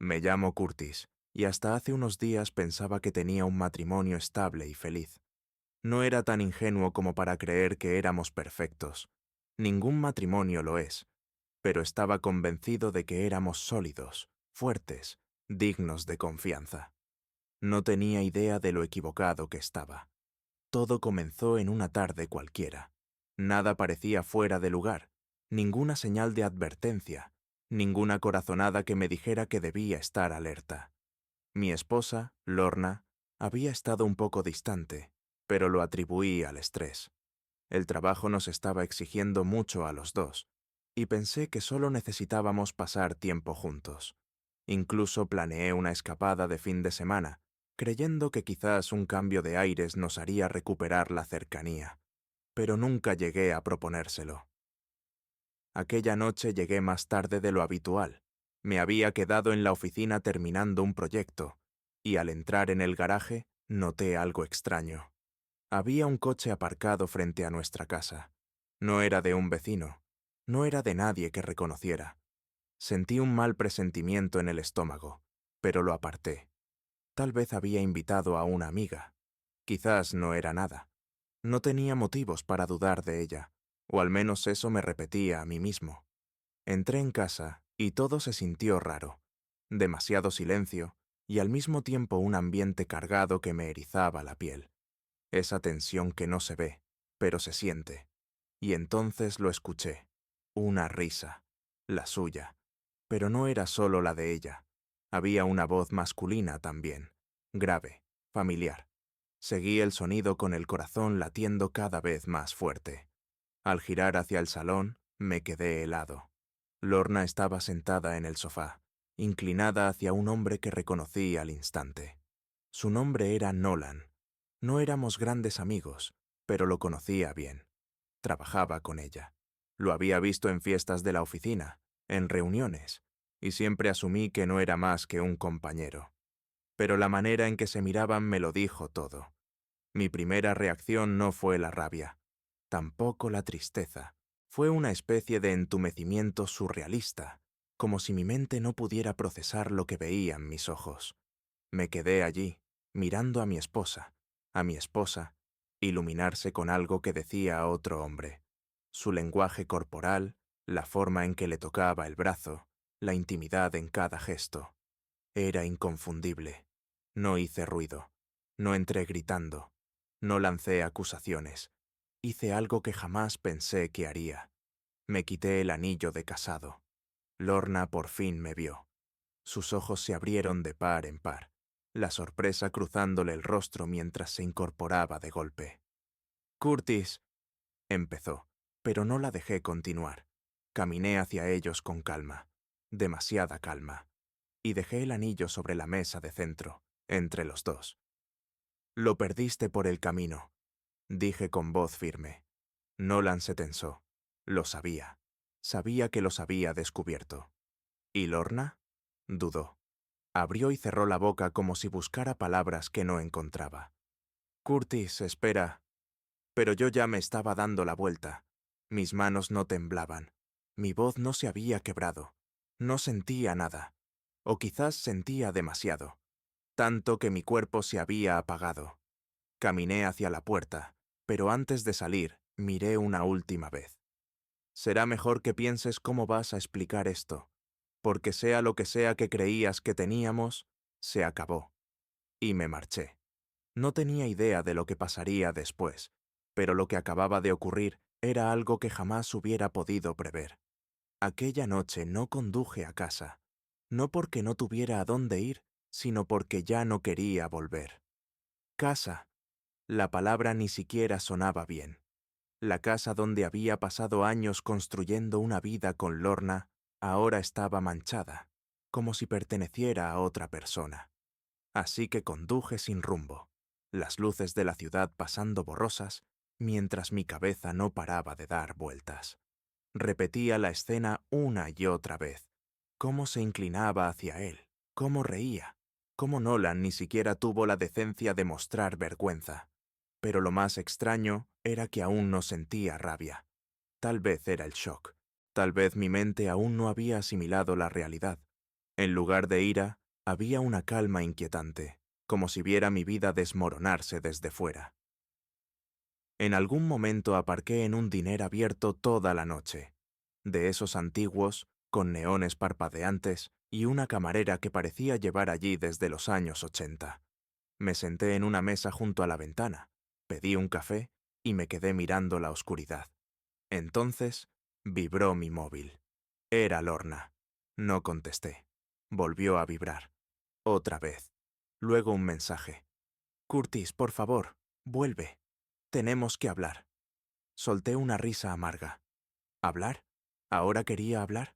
Me llamo Curtis, y hasta hace unos días pensaba que tenía un matrimonio estable y feliz. No era tan ingenuo como para creer que éramos perfectos. Ningún matrimonio lo es, pero estaba convencido de que éramos sólidos, fuertes, dignos de confianza. No tenía idea de lo equivocado que estaba. Todo comenzó en una tarde cualquiera. Nada parecía fuera de lugar, ninguna señal de advertencia, ninguna corazonada que me dijera que debía estar alerta. Mi esposa, Lorna, había estado un poco distante, pero lo atribuí al estrés. El trabajo nos estaba exigiendo mucho a los dos, y pensé que solo necesitábamos pasar tiempo juntos. Incluso planeé una escapada de fin de semana, creyendo que quizás un cambio de aires nos haría recuperar la cercanía, pero nunca llegué a proponérselo. Aquella noche llegué más tarde de lo habitual. Me había quedado en la oficina terminando un proyecto, y al entrar en el garaje noté algo extraño. Había un coche aparcado frente a nuestra casa. No era de un vecino, no era de nadie que reconociera. Sentí un mal presentimiento en el estómago, pero lo aparté. Tal vez había invitado a una amiga. Quizás no era nada. No tenía motivos para dudar de ella, o al menos eso me repetía a mí mismo. Entré en casa y todo se sintió raro. Demasiado silencio y al mismo tiempo un ambiente cargado que me erizaba la piel. Esa tensión que no se ve, pero se siente. Y entonces lo escuché. Una risa. La suya. Pero no era solo la de ella. Había una voz masculina también. Grave, familiar. Seguí el sonido con el corazón latiendo cada vez más fuerte. Al girar hacia el salón, me quedé helado. Lorna estaba sentada en el sofá, inclinada hacia un hombre que reconocí al instante. Su nombre era Nolan. No éramos grandes amigos, pero lo conocía bien. Trabajaba con ella. Lo había visto en fiestas de la oficina, en reuniones, y siempre asumí que no era más que un compañero. Pero la manera en que se miraban me lo dijo todo. Mi primera reacción no fue la rabia, tampoco la tristeza. Fue una especie de entumecimiento surrealista, como si mi mente no pudiera procesar lo que veían mis ojos. Me quedé allí, mirando a mi esposa, iluminarse con algo que decía a otro hombre. Su lenguaje corporal, la forma en que le tocaba el brazo, la intimidad en cada gesto. Era inconfundible. No hice ruido, no entré gritando, no lancé acusaciones. Hice algo que jamás pensé que haría. Me quité el anillo de casado. Lorna por fin me vio. Sus ojos se abrieron de par en par, la sorpresa cruzándole el rostro mientras se incorporaba de golpe. «Curtis», empezó, pero no la dejé continuar. Caminé hacia ellos con calma, demasiada calma, y dejé el anillo sobre la mesa de centro, entre los dos. «Lo perdiste por el camino», dije con voz firme. Nolan se tensó. Lo sabía. Sabía que los había descubierto. ¿Y Lorna? Dudó. Abrió y cerró la boca como si buscara palabras que no encontraba. «Curtis, espera». Pero yo ya me estaba dando la vuelta. Mis manos no temblaban. Mi voz no se había quebrado. No sentía nada. O quizás sentía demasiado. Tanto que mi cuerpo se había apagado. Caminé hacia la puerta, pero antes de salir, miré una última vez. Será mejor que pienses cómo vas a explicar esto, porque sea lo que sea que creías que teníamos, se acabó. Y me marché. No tenía idea de lo que pasaría después, pero lo que acababa de ocurrir era algo que jamás hubiera podido prever. Aquella noche no conduje a casa, no porque no tuviera a dónde ir, sino porque ya no quería volver. Casa. La palabra ni siquiera sonaba bien. La casa donde había pasado años construyendo una vida con Lorna ahora estaba manchada, como si perteneciera a otra persona. Así que conduje sin rumbo, las luces de la ciudad pasando borrosas, mientras mi cabeza no paraba de dar vueltas. Repetía la escena una y otra vez, cómo se inclinaba hacia él, cómo reía, cómo Nolan ni siquiera tuvo la decencia de mostrar vergüenza. Pero lo más extraño era que aún no sentía rabia. Tal vez era el shock. Tal vez mi mente aún no había asimilado la realidad. En lugar de ira, había una calma inquietante, como si viera mi vida desmoronarse desde fuera. En algún momento aparqué en un diner abierto toda la noche, de esos antiguos, con neones parpadeantes y una camarera que parecía llevar allí desde los años 80. Me senté en una mesa junto a la ventana, pedí un café y me quedé mirando la oscuridad. Entonces, vibró mi móvil. Era Lorna. No contesté. Volvió a vibrar. Otra vez. Luego un mensaje. Curtis, por favor, vuelve. Tenemos que hablar. Solté una risa amarga. ¿Hablar? ¿Ahora quería hablar?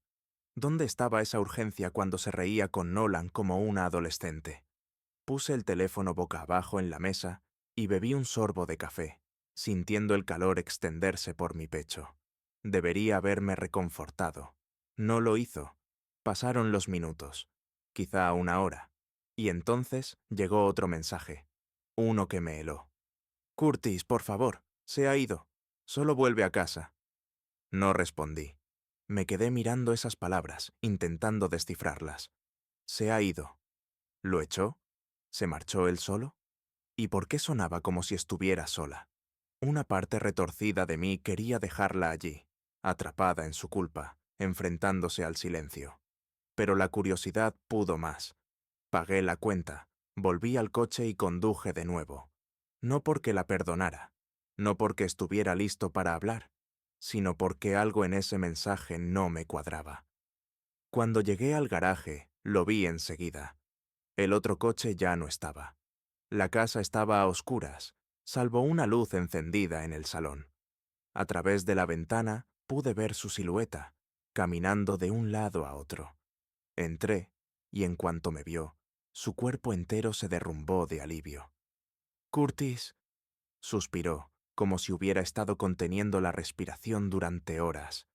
¿Dónde estaba esa urgencia cuando se reía con Nolan como una adolescente? Puse el teléfono boca abajo en la mesa y bebí un sorbo de café, sintiendo el calor extenderse por mi pecho. Debería haberme reconfortado. No lo hizo. Pasaron los minutos, quizá una hora, y entonces llegó otro mensaje, uno que me heló. Curtis, por favor, se ha ido. Solo vuelve a casa. No respondí. Me quedé mirando esas palabras, intentando descifrarlas. Se ha ido. ¿Lo echó? ¿Se marchó él solo? ¿Y por qué sonaba como si estuviera sola? Una parte retorcida de mí quería dejarla allí, atrapada en su culpa, enfrentándose al silencio. Pero la curiosidad pudo más. Pagué la cuenta, volví al coche y conduje de nuevo. No porque la perdonara, no porque estuviera listo para hablar, sino porque algo en ese mensaje no me cuadraba. Cuando llegué al garaje, lo vi enseguida. El otro coche ya no estaba. La casa estaba a oscuras, salvo una luz encendida en el salón. A través de la ventana pude ver su silueta, caminando de un lado a otro. Entré, y en cuanto me vio, su cuerpo entero se derrumbó de alivio. Curtis, suspiró, como si hubiera estado conteniendo la respiración durante horas.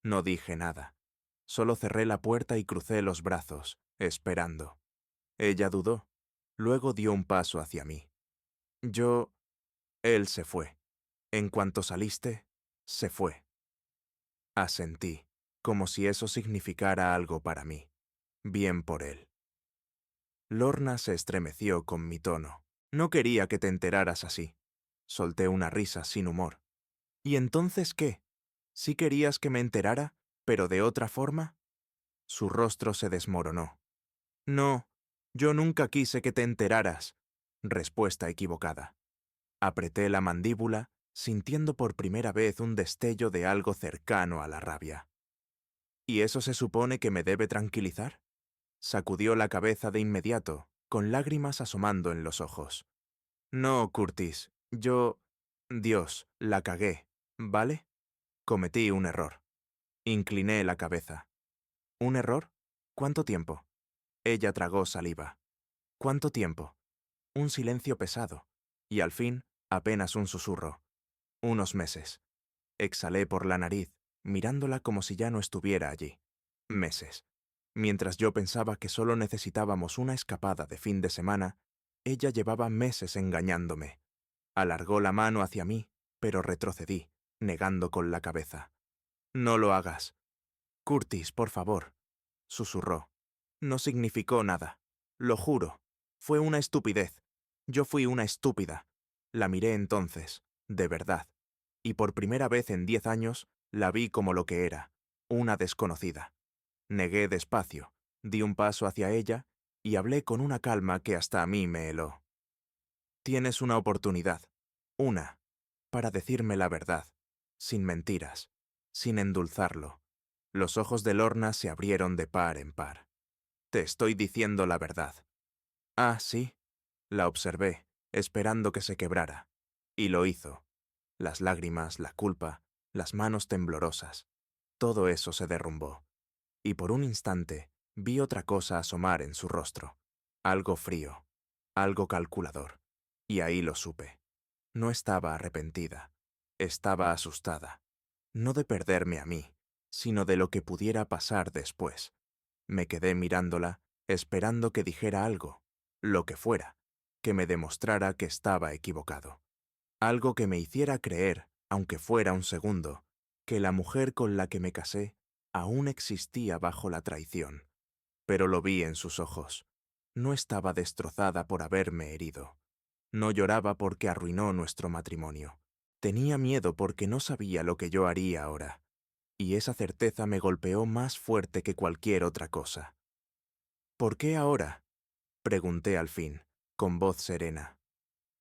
No dije nada. Solo cerré la puerta y crucé los brazos, esperando. Ella dudó. Luego dio un paso hacia mí. Yo... Él se fue. En cuanto saliste, se fue. Asentí, como si eso significara algo para mí. Bien por él. Lorna se estremeció con mi tono. No quería que te enteraras así. Solté una risa sin humor. ¿Y entonces qué? ¿Sí querías que me enterara, pero de otra forma? Su rostro se desmoronó. No, yo nunca quise que te enteraras. Respuesta equivocada. Apreté la mandíbula, sintiendo por primera vez un destello de algo cercano a la rabia. ¿Y eso se supone que me debe tranquilizar? Sacudió la cabeza de inmediato, con lágrimas asomando en los ojos. No, Curtis, yo... Dios, la cagué, ¿vale? Cometí un error. Incliné la cabeza. ¿Un error? ¿Cuánto tiempo? Ella tragó saliva. ¿Cuánto tiempo? Un silencio pesado, y al fin, apenas un susurro. Unos meses. Exhalé por la nariz, mirándola como si ya no estuviera allí. Meses. Mientras yo pensaba que solo necesitábamos una escapada de fin de semana, ella llevaba meses engañándome. Alargó la mano hacia mí, pero retrocedí, negando con la cabeza. No lo hagas. Curtis, por favor, susurró. No significó nada. Lo juro. Fue una estupidez. Yo fui una estúpida. La miré entonces, de verdad, y por primera vez en 10 años la vi como lo que era, una desconocida. Negué despacio, di un paso hacia ella y hablé con una calma que hasta a mí me heló. Tienes una oportunidad, una, para decirme la verdad, sin mentiras, sin endulzarlo. Los ojos de Lorna se abrieron de par en par. Te estoy diciendo la verdad. Ah, sí. La observé, esperando que se quebrara. Y lo hizo. Las lágrimas, la culpa, las manos temblorosas. Todo eso se derrumbó. Y por un instante vi otra cosa asomar en su rostro. Algo frío, algo calculador. Y ahí lo supe. No estaba arrepentida. Estaba asustada. No de perderme a mí, sino de lo que pudiera pasar después. Me quedé mirándola, esperando que dijera algo, lo que fuera, que me demostrara que estaba equivocado. Algo que me hiciera creer, aunque fuera un segundo, que la mujer con la que me casé aún existía bajo la traición. pero lo vi en sus ojos. No estaba destrozada por haberme herido. No lloraba porque arruinó nuestro matrimonio. Tenía miedo porque no sabía lo que yo haría ahora, y esa certeza me golpeó más fuerte que cualquier otra cosa. ¿Por qué ahora?, pregunté al fin, con voz serena.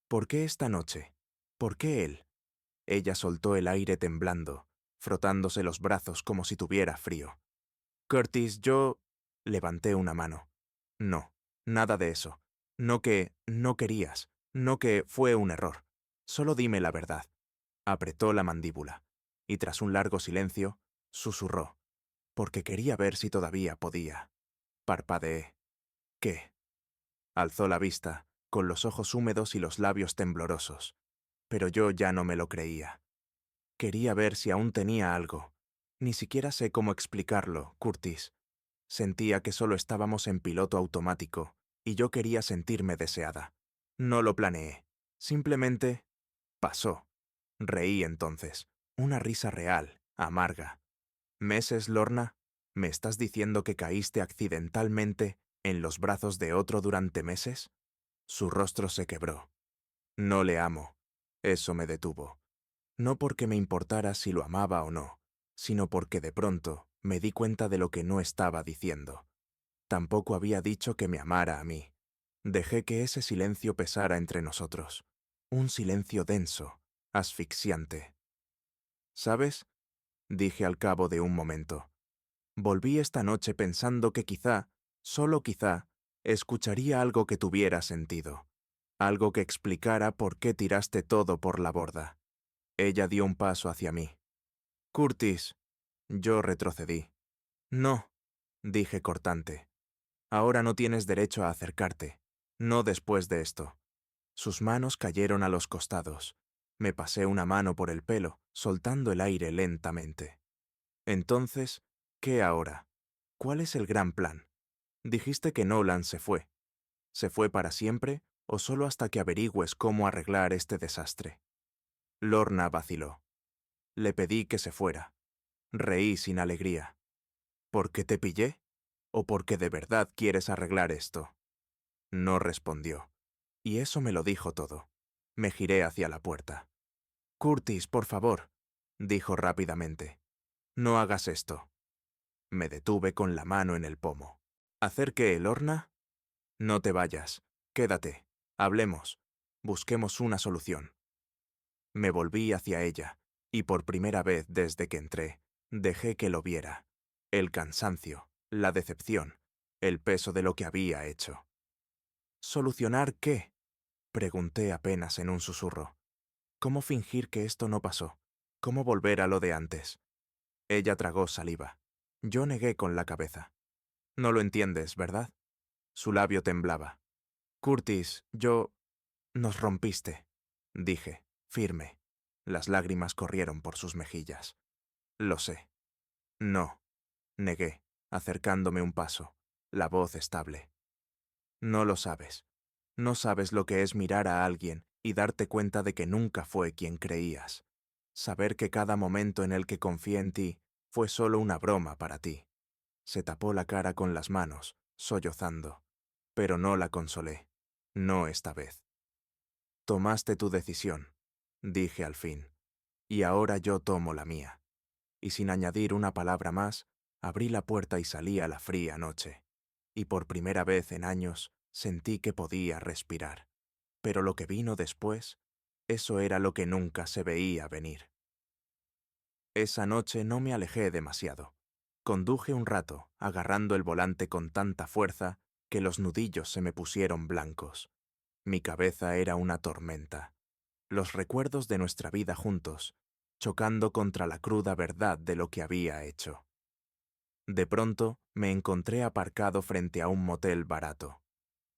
¿Por qué esta noche? ¿Por qué él? Ella soltó el aire temblando, frotándose los brazos como si tuviera frío. Curtis, yo... Levanté una mano. No, nada de eso. No que no querías, no que fue un error. Solo dime la verdad. Apretó la mandíbula, y tras un largo silencio, susurró, porque quería ver si todavía podía. Parpadeé. ¿Qué? Alzó la vista, con los ojos húmedos y los labios temblorosos, pero yo ya no me lo creía. Quería ver si aún tenía algo. Ni siquiera sé cómo explicarlo, Curtis. Sentía que solo estábamos en piloto automático, y yo quería sentirme deseada. No lo planeé. Simplemente pasó. Reí entonces. Una risa real, amarga. ¿Meses, Lorna? ¿Me estás diciendo que caíste accidentalmente en los brazos de otro durante meses? Su rostro se quebró. No le amo. Eso me detuvo. No porque me importara si lo amaba o no, sino porque de pronto me di cuenta de lo que no estaba diciendo. Tampoco había dicho que me amara a mí. Dejé que ese silencio pesara entre nosotros. Un silencio denso, asfixiante. ¿Sabes?, dije al cabo de un momento. Volví esta noche pensando que quizá, solo quizá, escucharía algo que tuviera sentido. Algo que explicara por qué tiraste todo por la borda. Ella dio un paso hacia mí. Curtis. Yo retrocedí. No, dije cortante. Ahora no tienes derecho a acercarte. No después de esto. Sus manos cayeron a los costados. Me pasé una mano por el pelo, soltando el aire lentamente. Entonces, ¿qué ahora? ¿Cuál es el gran plan? Dijiste que Nolan se fue. ¿Se fue para siempre o solo hasta que averigües cómo arreglar este desastre? Lorna vaciló. Le pedí que se fuera. Reí sin alegría. ¿Por qué te pillé? ¿O porque de verdad quieres arreglar esto? No respondió. Y eso me lo dijo todo. Me giré hacia la puerta. Curtis, por favor, dijo rápidamente. No hagas esto. Me detuve con la mano en el pomo. ¿Hacer qué, Lorna? No te vayas. Quédate. Hablemos. Busquemos una solución. Me volví hacia ella, y por primera vez desde que entré, dejé que lo viera. El cansancio, la decepción, el peso de lo que había hecho. ¿Solucionar qué?, pregunté apenas en un susurro. ¿Cómo fingir que esto no pasó? ¿Cómo volver a lo de antes? Ella tragó saliva. Yo negué con la cabeza. No lo entiendes, ¿verdad? Su labio temblaba. Curtis, yo... Nos rompiste, dije, firme. Las lágrimas corrieron por sus mejillas. Lo sé. No, negué, acercándome un paso, la voz estable. No lo sabes. No sabes lo que es mirar a alguien y darte cuenta de que nunca fue quien creías. Saber que cada momento en el que confié en ti fue solo una broma para ti. Se tapó la cara con las manos, sollozando. Pero no la consolé. No esta vez. Tomaste tu decisión, dije al fin, y ahora yo tomo la mía. Y sin añadir una palabra más, abrí la puerta y salí a la fría noche. Y por primera vez en años sentí que podía respirar. Pero lo que vino después, eso era lo que nunca se veía venir. Esa noche no me alejé demasiado. Conduje un rato, agarrando el volante con tanta fuerza que los nudillos se me pusieron blancos. Mi cabeza era una tormenta. Los recuerdos de nuestra vida juntos, chocando contra la cruda verdad de lo que había hecho. De pronto, me encontré aparcado frente a un motel barato.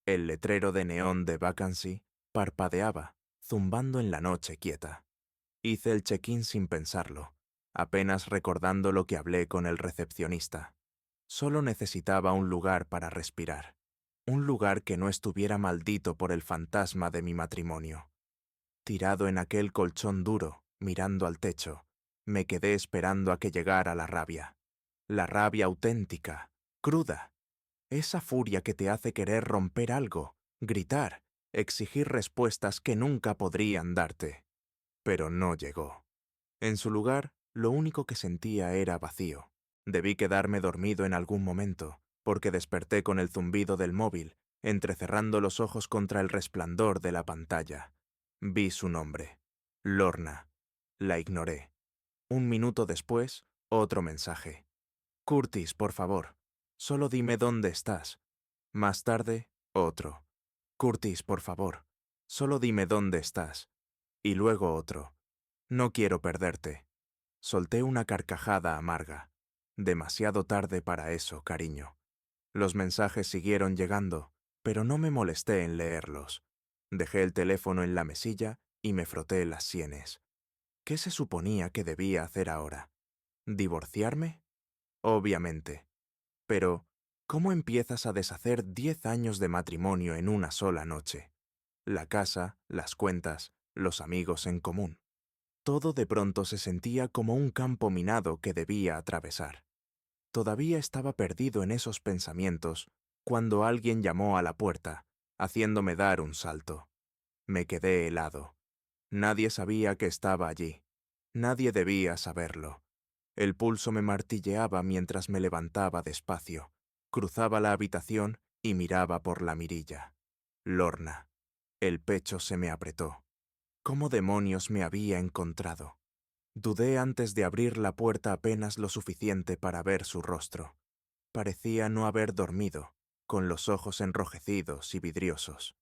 El letrero de neón de Vacancy parpadeaba, zumbando en la noche quieta. Hice el check-in sin pensarlo, apenas recordando lo que hablé con el recepcionista. Solo necesitaba un lugar para respirar. Un lugar que no estuviera maldito por el fantasma de mi matrimonio. Tirado en aquel colchón duro, mirando al techo, me quedé esperando a que llegara la rabia. La rabia auténtica, cruda. esa furia que te hace querer romper algo, gritar, exigir respuestas que nunca podrían darte. Pero no llegó. En su lugar, lo único que sentía era vacío. Debí quedarme dormido en algún momento, porque desperté con el zumbido del móvil, entrecerrando los ojos contra el resplandor de la pantalla. Vi su nombre. Lorna. La ignoré. Un minuto después, otro mensaje. Curtis, por favor. Solo dime dónde estás. Más tarde, otro. Curtis, por favor. Solo dime dónde estás. Y luego otro. No quiero perderte. Solté una carcajada amarga. Demasiado tarde para eso, cariño. Los mensajes siguieron llegando, pero no me molesté en leerlos. Dejé el teléfono en la mesilla y me froté las sienes. ¿Qué se suponía que debía hacer ahora? ¿Divorciarme? Obviamente. Pero, ¿cómo empiezas a deshacer 10 años de matrimonio en una sola noche? La casa, las cuentas, los amigos en común. Todo de pronto se sentía como un campo minado que debía atravesar. Todavía estaba perdido en esos pensamientos cuando alguien llamó a la puerta, haciéndome dar un salto. Me quedé helado. Nadie sabía que estaba allí. Nadie debía saberlo. El pulso me martilleaba mientras me levantaba despacio, cruzaba la habitación y miraba por la mirilla. Lorna. El pecho se me apretó. ¿Cómo demonios me había encontrado? Dudé antes de abrir la puerta apenas lo suficiente para ver su rostro. Parecía no haber dormido, con los ojos enrojecidos y vidriosos.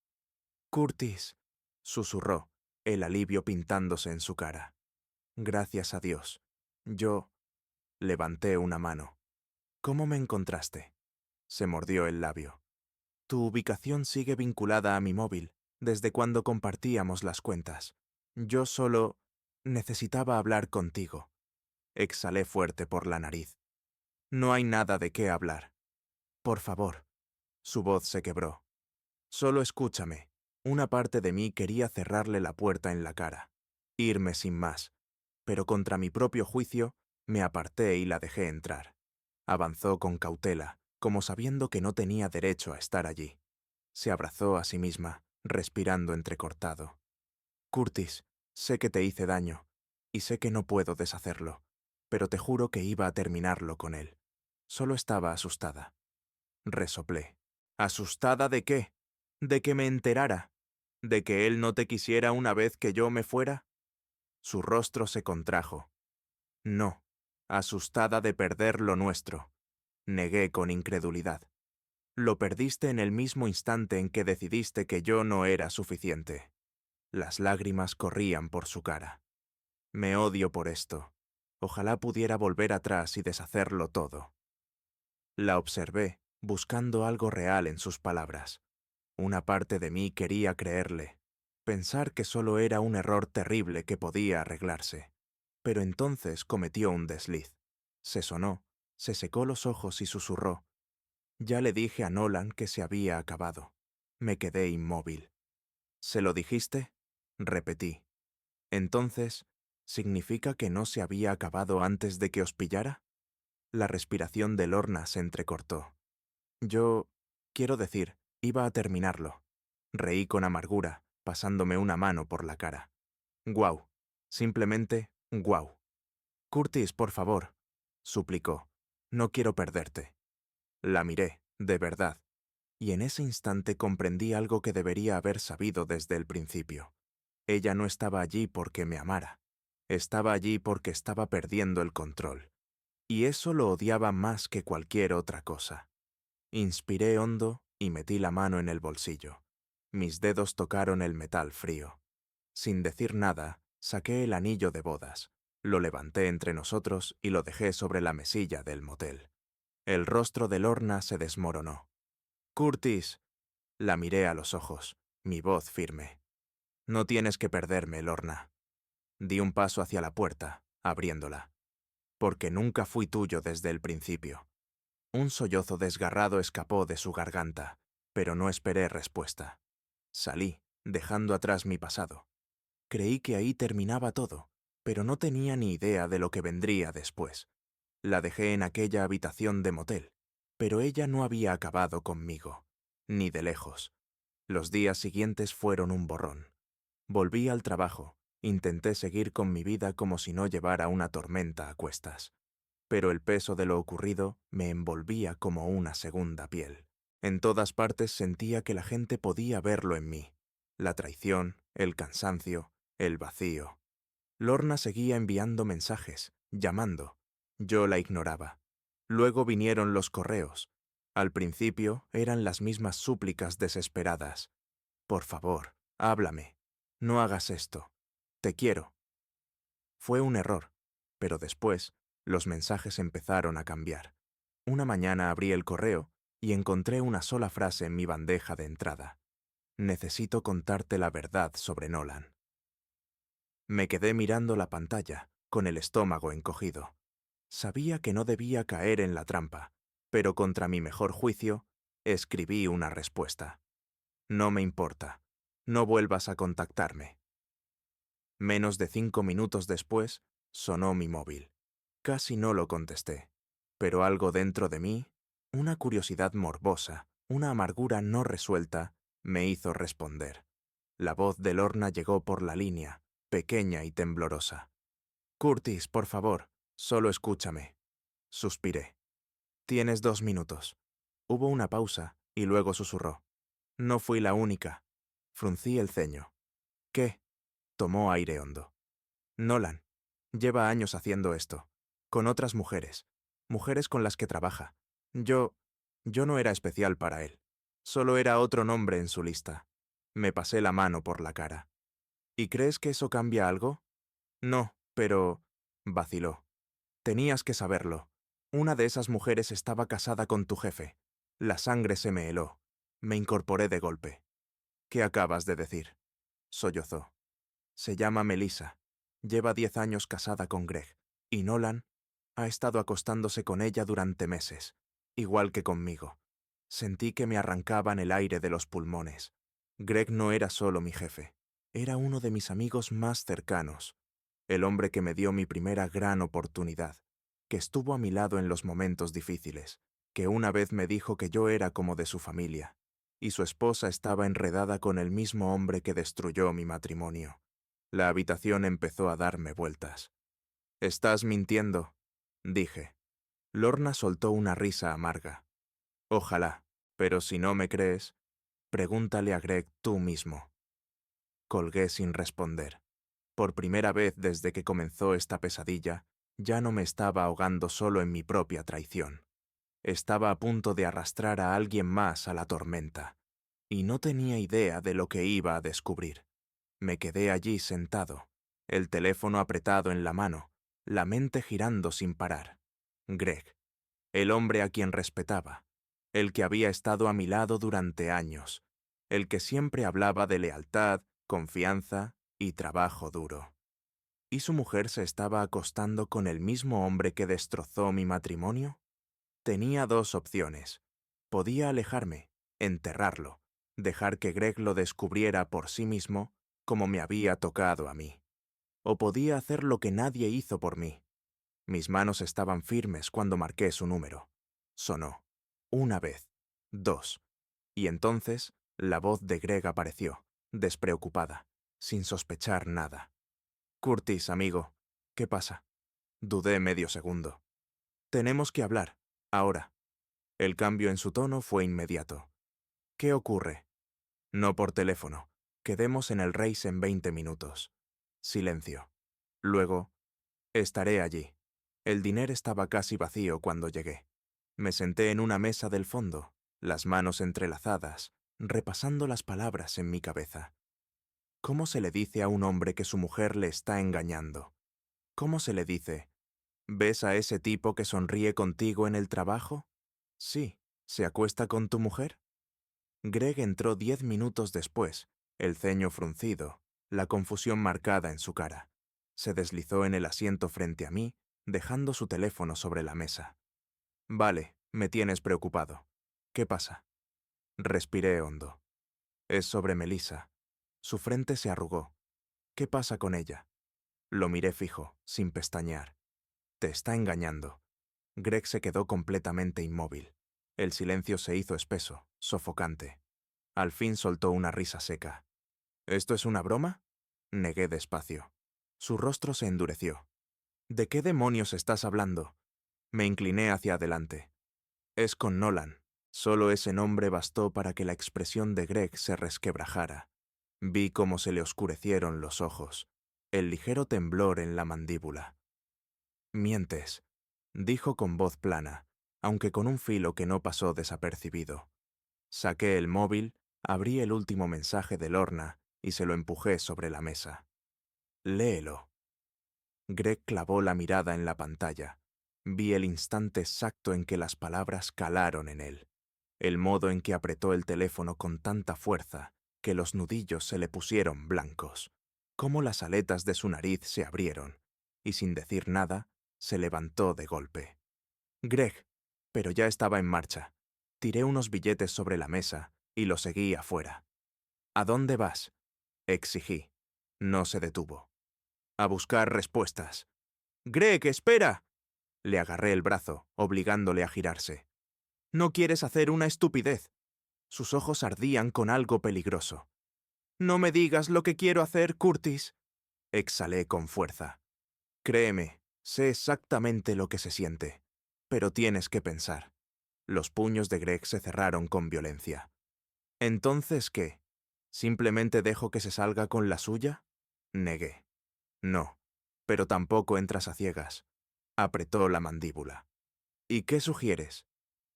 Curtis, susurró, el alivio pintándose en su cara. Gracias a Dios. Yo levanté una mano. ¿Cómo me encontraste? Se mordió el labio. Tu ubicación sigue vinculada a mi móvil, desde cuando compartíamos las cuentas. Yo solo necesitaba hablar contigo. Exhalé fuerte por la nariz. No hay nada de qué hablar. Por favor. Su voz se quebró. Solo escúchame. Una parte de mí quería cerrarle la puerta en la cara, irme sin más, pero contra mi propio juicio me aparté y la dejé entrar. Avanzó con cautela, como sabiendo que no tenía derecho a estar allí. Se abrazó a sí misma, respirando entrecortado. Curtis, sé que te hice daño, y sé que no puedo deshacerlo, pero te juro que iba a terminarlo con él. Solo estaba asustada. Resoplé. ¿Asustada de qué? ¿De que me enterara? ¿De que él no te quisiera una vez que yo me fuera? Su rostro se contrajo. No, asustada de perder lo nuestro. Negué con incredulidad. Lo perdiste en el mismo instante en que decidiste que yo no era suficiente. Las lágrimas corrían por su cara. Me odio por esto. Ojalá pudiera volver atrás y deshacerlo todo. La observé, buscando algo real en sus palabras. Una parte de mí quería creerle, pensar que solo era un error terrible que podía arreglarse. Pero entonces cometió un desliz. Se sonó, se secó los ojos y susurró. Ya le dije a Nolan que se había acabado. Me quedé inmóvil. ¿Se lo dijiste? Repetí. Entonces, ¿significa que no se había acabado antes de que os pillara? La respiración de Lorna se entrecortó. Quiero decir, iba a terminarlo. Reí con amargura, pasándome una mano por la cara. Guau. Simplemente, guau. Curtis, por favor, suplicó. No quiero perderte. La miré, de verdad, y en ese instante comprendí algo que debería haber sabido desde el principio. Ella no estaba allí porque me amara. Estaba allí porque estaba perdiendo el control. Y eso lo odiaba más que cualquier otra cosa. Inspiré hondo y metí la mano en el bolsillo. Mis dedos tocaron el metal frío. Sin decir nada, saqué el anillo de bodas. Lo levanté entre nosotros y lo dejé sobre la mesilla del motel. El rostro de Lorna se desmoronó. «Curtis», la miré a los ojos, mi voz firme. «No tienes que perderme, Lorna». Di un paso hacia la puerta, abriéndola. «Porque nunca fui tuyo desde el principio». Un sollozo desgarrado escapó de su garganta, pero no esperé respuesta. Salí, dejando atrás mi pasado. Creí que ahí terminaba todo, pero no tenía ni idea de lo que vendría después. La dejé en aquella habitación de motel. Pero ella no había acabado conmigo, ni de lejos. Los días siguientes fueron un borrón. Volví al trabajo, intenté seguir con mi vida como si no llevara una tormenta a cuestas. Pero el peso de lo ocurrido me envolvía como una segunda piel. En todas partes sentía que la gente podía verlo en mí. La traición, el cansancio, el vacío. Lorna seguía enviando mensajes, llamando. Yo la ignoraba. Luego vinieron los correos. Al principio eran las mismas súplicas desesperadas. Por favor, háblame. No hagas esto. Te quiero. Fue un error, pero después los mensajes empezaron a cambiar. Una mañana abrí el correo y encontré una sola frase en mi bandeja de entrada. Necesito contarte la verdad sobre Nolan. Me quedé mirando la pantalla, con el estómago encogido. Sabía que no debía caer en la trampa, pero contra mi mejor juicio, escribí una respuesta. No me importa. No vuelvas a contactarme. Menos de 5 minutos después, sonó mi móvil. Casi no lo contesté, pero algo dentro de mí, una curiosidad morbosa, una amargura no resuelta, me hizo responder. La voz de Lorna llegó por la línea, pequeña y temblorosa. Curtis, por favor, solo escúchame. Suspiré. Tienes 2 minutos. Hubo una pausa y luego susurró. No fui la única. Fruncí el ceño. ¿Qué? Tomó aire hondo. Nolan. Lleva años haciendo esto. Con otras mujeres. Mujeres con las que trabaja. Yo no era especial para él. Solo era otro nombre en su lista. Me pasé la mano por la cara. ¿Y crees que eso cambia algo? No, pero... vaciló. Tenías que saberlo. Una de esas mujeres estaba casada con tu jefe. La sangre se me heló. Me incorporé de golpe. ¿Qué acabas de decir? Sollozó. Se llama Melissa. Lleva 10 años casada con Greg. Y Nolan ha estado acostándose con ella durante meses, igual que conmigo. Sentí que me arrancaban el aire de los pulmones. Greg no era solo mi jefe. Era uno de mis amigos más cercanos. El hombre que me dio mi primera gran oportunidad, que estuvo a mi lado en los momentos difíciles, que una vez me dijo que yo era como de su familia, y su esposa estaba enredada con el mismo hombre que destruyó mi matrimonio. La habitación empezó a darme vueltas. «Estás mintiendo», dije. Lorna soltó una risa amarga. «Ojalá, pero si no me crees, pregúntale a Greg tú mismo». Colgué sin responder. Por primera vez desde que comenzó esta pesadilla, ya no me estaba ahogando solo en mi propia traición. Estaba a punto de arrastrar a alguien más a la tormenta, y no tenía idea de lo que iba a descubrir. Me quedé allí sentado, el teléfono apretado en la mano, la mente girando sin parar. Greg, el hombre a quien respetaba, el que había estado a mi lado durante años, el que siempre hablaba de lealtad, confianza y trabajo duro. ¿Y su mujer se estaba acostando con el mismo hombre que destrozó mi matrimonio? Tenía 2 opciones. Podía alejarme, enterrarlo, dejar que Greg lo descubriera por sí mismo, como me había tocado a mí. O podía hacer lo que nadie hizo por mí. Mis manos estaban firmes cuando marqué su número. Sonó. 1 vez, 2. Y entonces la voz de Greg apareció, despreocupada, sin sospechar nada. Curtis, amigo, ¿qué pasa? Dudé medio segundo. Tenemos que hablar, ahora. El cambio en su tono fue inmediato. ¿Qué ocurre? No por teléfono. Quedemos en el Reis en 20 minutos. Silencio. Luego, estaré allí. El diner estaba casi vacío cuando llegué. Me senté en una mesa del fondo, las manos entrelazadas, repasando las palabras en mi cabeza. ¿Cómo se le dice a un hombre que su mujer le está engañando? ¿Cómo se le dice? ¿Ves a ese tipo que sonríe contigo en el trabajo? Sí. ¿Se acuesta con tu mujer? Greg entró 10 minutos después, el ceño fruncido, la confusión marcada en su cara. Se deslizó en el asiento frente a mí, dejando su teléfono sobre la mesa. Vale, me tienes preocupado. ¿Qué pasa? Respiré hondo. Es sobre Melissa. Su frente se arrugó. ¿Qué pasa con ella? Lo miré fijo, sin pestañear. Te está engañando. Greg se quedó completamente inmóvil. El silencio se hizo espeso, sofocante. Al fin soltó una risa seca. ¿Esto es una broma? Negué despacio. Su rostro se endureció. ¿De qué demonios estás hablando? Me incliné hacia adelante. Es con Nolan. Solo ese nombre bastó para que la expresión de Greg se resquebrajara. Vi cómo se le oscurecieron los ojos, el ligero temblor en la mandíbula. Mientes, dijo con voz plana, aunque con un filo que no pasó desapercibido. Saqué el móvil, abrí el último mensaje de Lorna y se lo empujé sobre la mesa. Léelo. Greg clavó la mirada en la pantalla. Vi el instante exacto en que las palabras calaron en él, el modo en que apretó el teléfono con tanta fuerza que los nudillos se le pusieron blancos, cómo las aletas de su nariz se abrieron, y sin decir nada, se levantó de golpe. Greg, pero ya estaba en marcha. Tiré unos billetes sobre la mesa y lo seguí afuera. ¿A dónde vas? Exigí. No se detuvo. A buscar respuestas. Greg, espera. Le agarré el brazo, obligándole a girarse. No quieres hacer una estupidez. Sus ojos ardían con algo peligroso. No me digas lo que quiero hacer, Curtis. Exhalé con fuerza. Créeme, sé exactamente lo que se siente. Pero tienes que pensar. Los puños de Greg se cerraron con violencia. ¿Entonces qué? ¿Simplemente dejo que se salga con la suya? Negué. No, pero tampoco entras a ciegas. Apretó la mandíbula. ¿Y qué sugieres?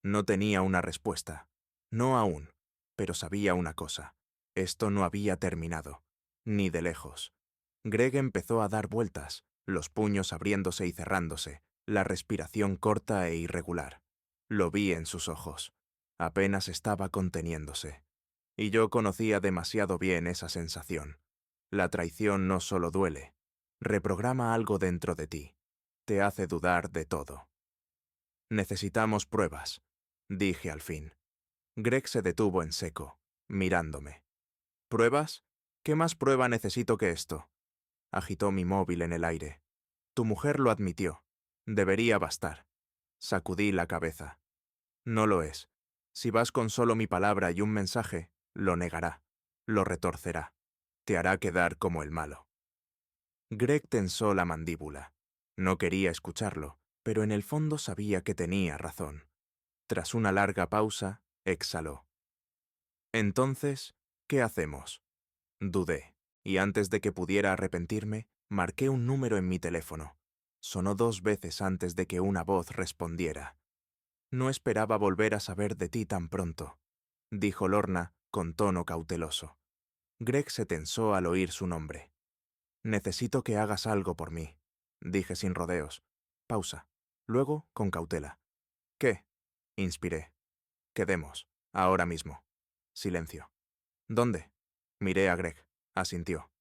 No tenía una respuesta. No aún, pero sabía una cosa. Esto no había terminado. Ni de lejos. Greg empezó a dar vueltas, los puños abriéndose y cerrándose, la respiración corta e irregular. Lo vi en sus ojos. Apenas estaba conteniéndose. Y yo conocía demasiado bien esa sensación. La traición no solo duele, reprograma algo dentro de ti. Te hace dudar de todo. Necesitamos pruebas, dije al fin. Greg se detuvo en seco, mirándome. ¿Pruebas? ¿Qué más prueba necesito que esto? Agitó mi móvil en el aire. Tu mujer lo admitió. Debería bastar. Sacudí la cabeza. No lo es. Si vas con solo mi palabra y un mensaje, lo negará, lo retorcerá, te hará quedar como el malo. Greg tensó la mandíbula. No quería escucharlo, pero en el fondo sabía que tenía razón. Tras una larga pausa, exhaló. Entonces, ¿qué hacemos? Dudé, y antes de que pudiera arrepentirme, marqué un número en mi teléfono. Sonó 2 veces antes de que una voz respondiera. No esperaba volver a saber de ti tan pronto, dijo Lorna con tono cauteloso. Greg se tensó al oír su nombre. Necesito que hagas algo por mí, dije sin rodeos. Pausa. Luego, con cautela. ¿Qué? Inspiré. Quedemos, ahora mismo. Silencio. ¿Dónde? Miré a Greg. Asintió.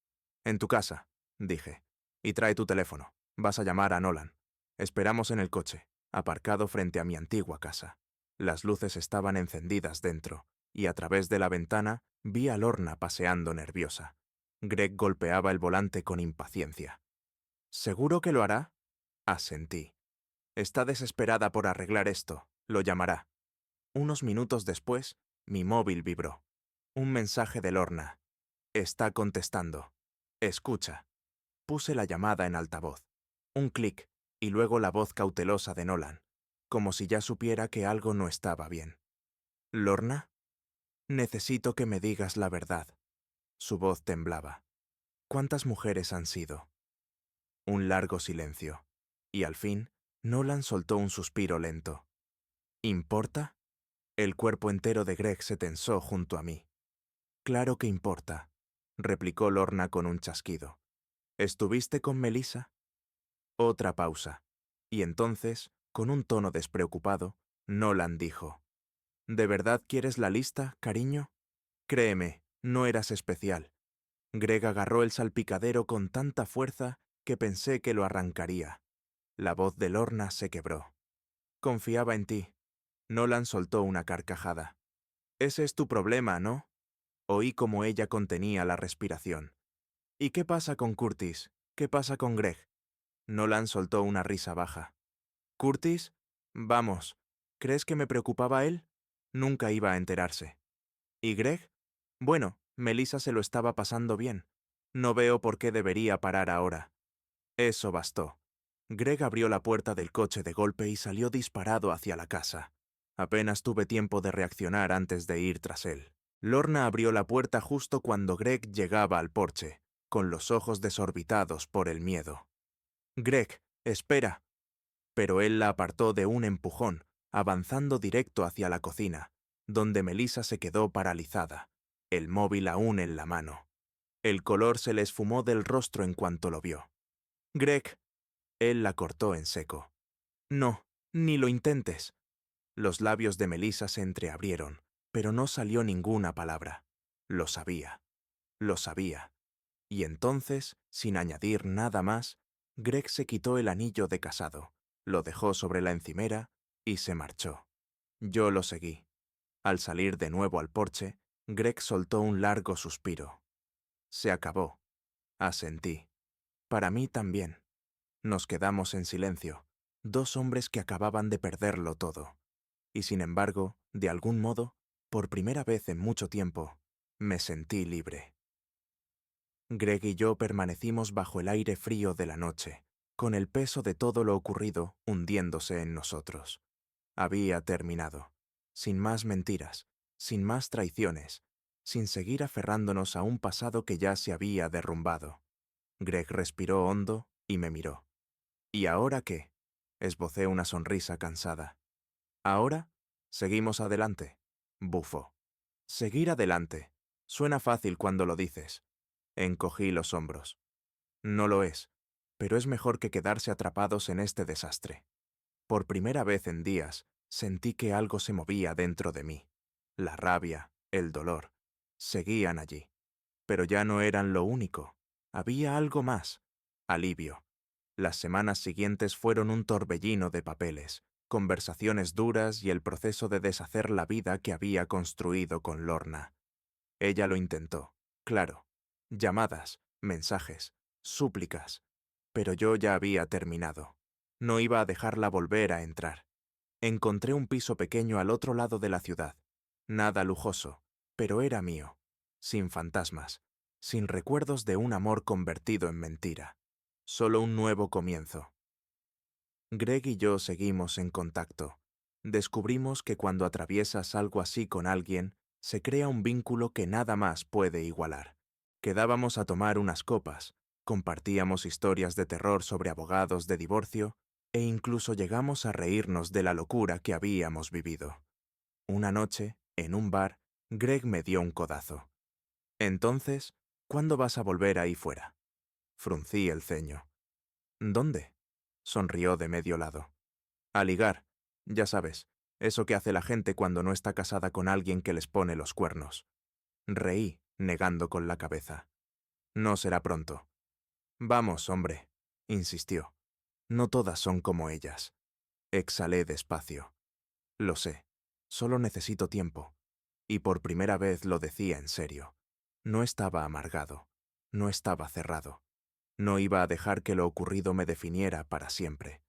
En tu casa, dije. Y trae tu teléfono. Vas a llamar a Nolan. Esperamos en el coche, aparcado frente a mi antigua casa. Las luces estaban encendidas dentro, y a través de la ventana vi a Lorna paseando nerviosa. Greg golpeaba el volante con impaciencia. ¿Seguro que lo hará? Asentí. Está desesperada por arreglar esto. Lo llamará. Unos minutos después, mi móvil vibró. Un mensaje de Lorna. Está contestando. Escucha. Puse la llamada en altavoz. Un clic, y luego la voz cautelosa de Nolan, como si ya supiera que algo no estaba bien. ¿Lorna? Necesito que me digas la verdad. Su voz temblaba. ¿Cuántas mujeres han sido? Un largo silencio. Y al fin, Nolan soltó un suspiro lento. ¿Importa? El cuerpo entero de Greg se tensó junto a mí. Claro que importa, replicó Lorna con un chasquido. ¿Estuviste con Melissa? Otra pausa. Y entonces, con un tono despreocupado, Nolan dijo, ¿De verdad quieres la lista, cariño? Créeme, no eras especial. Greg agarró el salpicadero con tanta fuerza que pensé que lo arrancaría. La voz de Lorna se quebró. Confiaba en ti. Nolan soltó una carcajada. Ese es tu problema, ¿no? Oí como ella contenía la respiración. ¿Y qué pasa con Curtis? ¿Qué pasa con Greg? Nolan soltó una risa baja. ¿Curtis? Vamos, ¿Crees que me preocupaba él? Nunca iba a enterarse. ¿Y Greg? Bueno, Melissa se lo estaba pasando bien. No veo por qué debería parar ahora. Eso bastó. Greg abrió la puerta del coche de golpe y salió disparado hacia la casa. Apenas tuve tiempo de reaccionar antes de ir tras él. Lorna abrió la puerta justo cuando Greg llegaba al porche, con los ojos desorbitados por el miedo. «Greg, espera». Pero él la apartó de un empujón, avanzando directo hacia la cocina, donde Melissa se quedó paralizada, el móvil aún en la mano. El color se le esfumó del rostro en cuanto lo vio. «Greg». Él la cortó en seco. «No, ni lo intentes». Los labios de Melissa se entreabrieron, pero no salió ninguna palabra. Lo sabía. Lo sabía. Y entonces, sin añadir nada más, Greg se quitó el anillo de casado, lo dejó sobre la encimera y se marchó. Yo lo seguí. Al salir de nuevo al porche, Greg soltó un largo suspiro. Se acabó. Asentí. Para mí también. Nos quedamos en silencio, dos hombres que acababan de perderlo todo. Y sin embargo, de algún modo, por primera vez en mucho tiempo, me sentí libre. Greg y yo permanecimos bajo el aire frío de la noche, con el peso de todo lo ocurrido hundiéndose en nosotros. Había terminado, sin más mentiras, sin más traiciones, sin seguir aferrándonos a un pasado que ya se había derrumbado. Greg respiró hondo y me miró. ¿Y ahora qué? Esbocé una sonrisa cansada. ¿Ahora? Seguimos adelante. Bufó. Seguir adelante. Suena fácil cuando lo dices. Encogí los hombros. No lo es, pero es mejor que quedarse atrapados en este desastre. Por primera vez en días, sentí que algo se movía dentro de mí. La rabia, el dolor, seguían allí. Pero ya no eran lo único. Había algo más. Alivio. Las semanas siguientes fueron un torbellino de papeles, conversaciones duras y el proceso de deshacer la vida que había construido con Lorna. Ella lo intentó, claro. Llamadas, mensajes, súplicas. Pero yo ya había terminado. No iba a dejarla volver a entrar. Encontré un piso pequeño al otro lado de la ciudad. Nada lujoso, pero era mío. Sin fantasmas, sin recuerdos de un amor convertido en mentira. Solo un nuevo comienzo. Greg y yo seguimos en contacto. Descubrimos que cuando atraviesas algo así con alguien, se crea un vínculo que nada más puede igualar. Quedábamos a tomar unas copas, compartíamos historias de terror sobre abogados de divorcio e incluso llegamos a reírnos de la locura que habíamos vivido. Una noche, en un bar, Greg me dio un codazo. Entonces, ¿cuándo vas a volver ahí fuera? Fruncí el ceño. ¿Dónde? Sonrió de medio lado. A ligar, ya sabes, eso que hace la gente cuando no está casada con alguien que les pone los cuernos. Reí, negando con la cabeza. No será pronto. Vamos, hombre, insistió. No todas son como ellas. Exhalé despacio. Lo sé, solo necesito tiempo. Y por primera vez lo decía en serio. No estaba amargado, no estaba cerrado. No iba a dejar que lo ocurrido me definiera para siempre.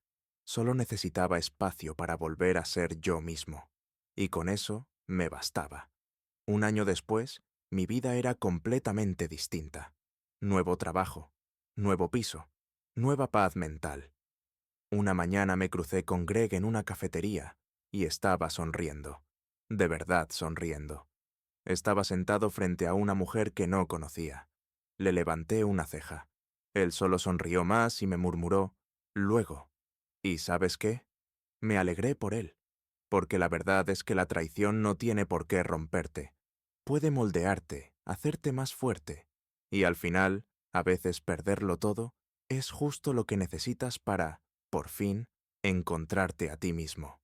Solo necesitaba espacio para volver a ser yo mismo. Y con eso me bastaba. Un año después, mi vida era completamente distinta. Nuevo trabajo, nuevo piso, nueva paz mental. Una mañana me crucé con Greg en una cafetería y estaba sonriendo. De verdad sonriendo. Estaba sentado frente a una mujer que no conocía. Le levanté una ceja. Él solo sonrió más y me murmuró, «Luego». ¿Y sabes qué? Me alegré por él, porque la verdad es que la traición no tiene por qué romperte. Puede moldearte, hacerte más fuerte. Y al final, a veces perderlo todo, es justo lo que necesitas para, por fin, encontrarte a ti mismo.